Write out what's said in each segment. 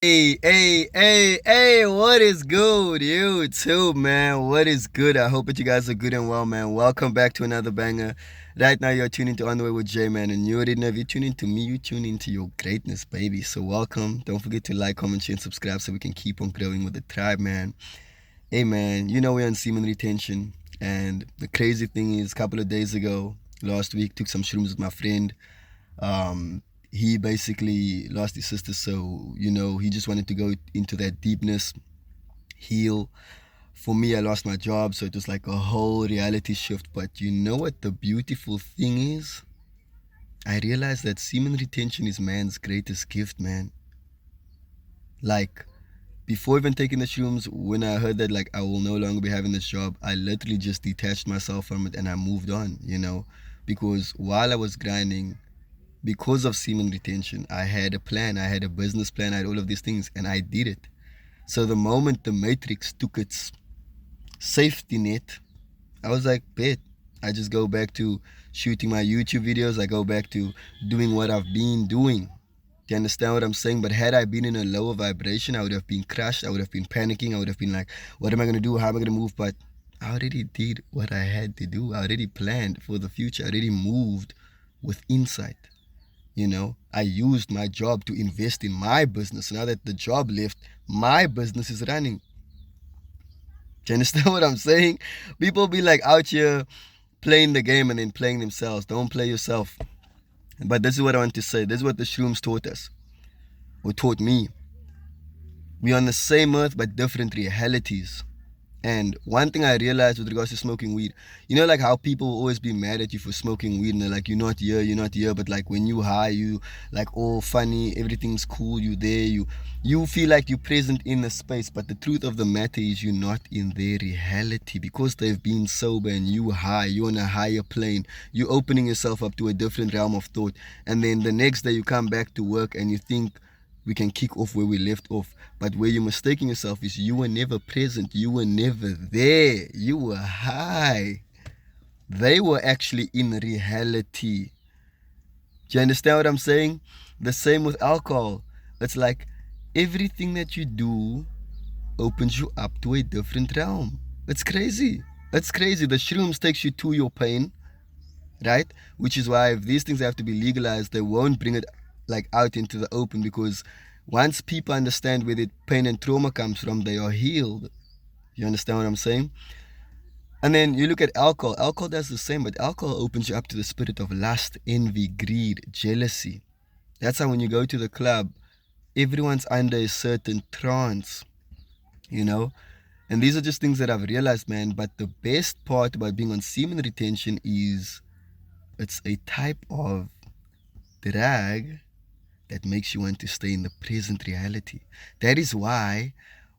Hey, what is good? You too, man. What is good? I hope that you guys are good and well, man. Welcome back to another banger. Right now, you're tuning to On the Way with J, man. And you already know if you tune into me, you tune into your greatness, baby. So, welcome. Don't forget to like, comment, share, and subscribe so we can keep on growing with the tribe, man. Hey, man, you know we're on semen retention. And the crazy thing is, a couple of days ago, last week, took some shrooms with my friend. Um, he basically lost his sister, so he just wanted to go into that deepness, heal. For me, I lost my job, so it was like a whole reality shift. But you know what the beautiful thing is? I realized that semen retention is man's greatest gift, man. Like, before even taking the shrooms, when I heard that like I will no longer be having this job, I literally just detached myself from it and I moved on. Because while I was grinding, because of semen retention, I had a plan, I had a business plan, I had all of these things, and I did it. So the moment the Matrix took its safety net, I was like, bet. I just go back to shooting my YouTube videos, I go back to doing what I've been doing. Do you understand what I'm saying? But had I been in a lower vibration, I would have been crushed, I would have been panicking, I would have been like, what am I going to do? How am I going to move? But I already did what I had to do. I already planned for the future. I already moved with insight. I used my job to invest in my business. Now that the job left, my business is running. Do you understand what I'm saying? People be like out here playing the game and then playing themselves. Don't play yourself. But this is what I want to say. This is what the shrooms taught us, or taught me. We're on the same earth but different realities. And one thing I realized with regards to smoking weed, like how people will always be mad at you for smoking weed and they're like, you're not here. But like when you high, you like all funny, everything's cool, you there, you feel like you're present in the space. But the truth of the matter is you're not in their reality because they've been sober and you high, you're on a higher plane, you're opening yourself up to a different realm of thought. And then the next day you come back to work and you think we can kick off where we left off. But where you're mistaking yourself is you were never present. You were never there. You were high. They were actually in reality. Do you understand what I'm saying? The same with alcohol. It's like everything that you do opens you up to a different realm. It's crazy. It's crazy. The shrooms takes you to your pain, right? Which is why if these things have to be legalized, they won't bring it like out into the open, because once people understand where the pain and trauma comes from, they are healed. You understand what I'm saying? And then you look at alcohol. Alcohol does the same, but alcohol opens you up to the spirit of lust, envy, greed, jealousy. That's how when you go to the club, everyone's under a certain trance, you know? And these are just things that I've realized, man. But the best part about being on semen retention is it's a type of drag that makes you want to stay in the present reality. That is why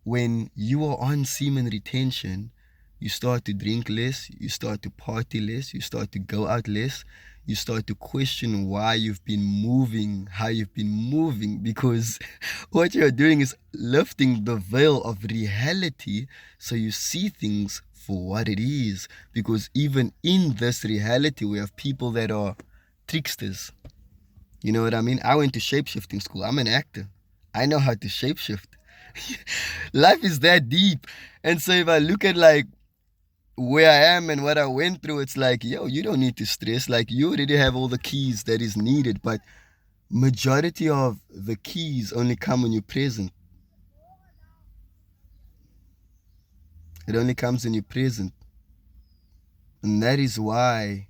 when you are on semen retention, you start to drink less, you start to party less, you start to go out less, you start to question why you've been moving, how you've been moving, because what you're doing is lifting the veil of reality so you see things for what it is. Because even in this reality, we have people that are tricksters. You know what I mean? I went to shapeshifting school. I'm an actor. I know how to shapeshift. Life is that deep. And so if I look at like where I am and what I went through, it's like, yo, you don't need to stress. Like you already have all the keys that is needed, but majority of the keys only come when you're present. It only comes when you're present. And that is why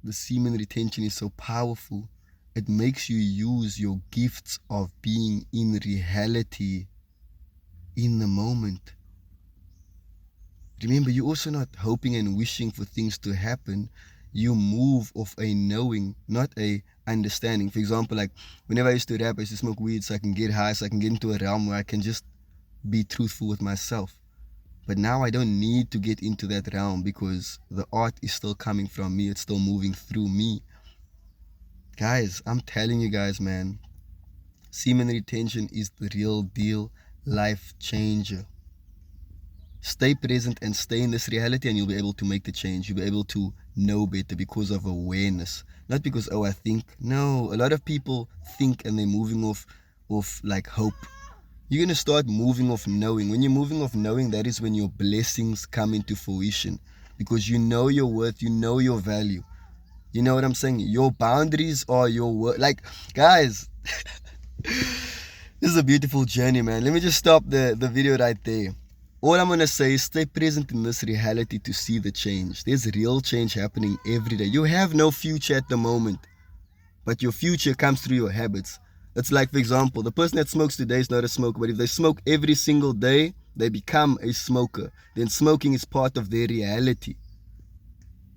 the semen retention is so powerful. It makes you use your gifts of being in reality in the moment. Remember, you're also not hoping and wishing for things to happen. You move off a knowing, not a understanding. For example, like whenever I used to rap, I used to smoke weed so I can get high, so I can get into a realm where I can just be truthful with myself. But now I don't need to get into that realm because the art is still coming from me. It's still moving through me. Guys, I'm telling you guys, man, semen retention is the real deal, life changer. Stay present and stay in this reality and you'll be able to make the change. You'll be able to know better because of awareness. Not because, oh, I think. No, a lot of people think and they're moving off like hope. You're gonna start moving off knowing. When you're moving off knowing, that is when your blessings come into fruition, because you know your worth, you know your value. You know what I'm saying? Your boundaries are your worth. Like, guys, this is a beautiful journey, man. Let me just stop the video right there. All I'm gonna say is stay present in this reality to see the change. There's real change happening every day. You have no future at the moment, but your future comes through your habits. It's like, for example, the person that smokes today is not a smoker, but if they smoke every single day, they become a smoker. Then smoking is part of their reality.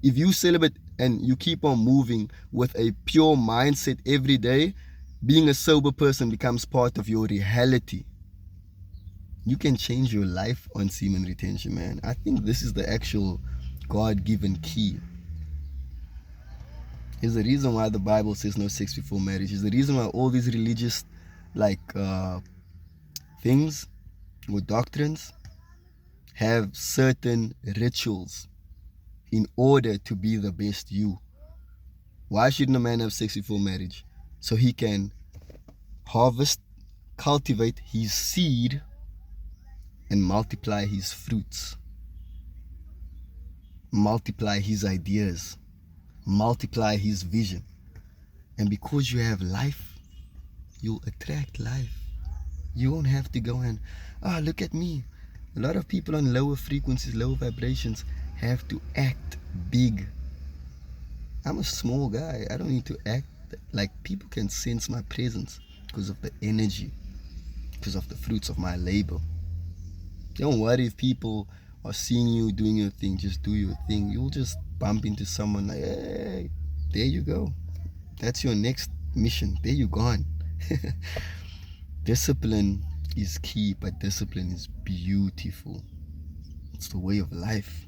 If you celebrate and you keep on moving with a pure mindset every day, being a sober person becomes part of your reality. You can change your life on semen retention, man. I think this is the actual God-given key. There's a reason why the Bible says no sex before marriage. There's the reason why all these religious things or doctrines have certain rituals in order to be the best you. Why shouldn't a man have sex before marriage? So he can harvest, cultivate his seed, and multiply his fruits, multiply his ideas, multiply his vision. And because you have life, you'll attract life. You won't have to go and, look at me. A lot of people on lower frequencies, lower vibrations, have to act big. I'm a small guy. I don't need to act like people can sense my presence because of the energy, because of the fruits of my labor. Don't worry if people are seeing you doing your thing. Just do your thing. You'll just bump into someone like, hey, there you go. That's your next mission. There you gone. Discipline is key, but discipline is beautiful. It's the way of life.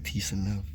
Peace and love.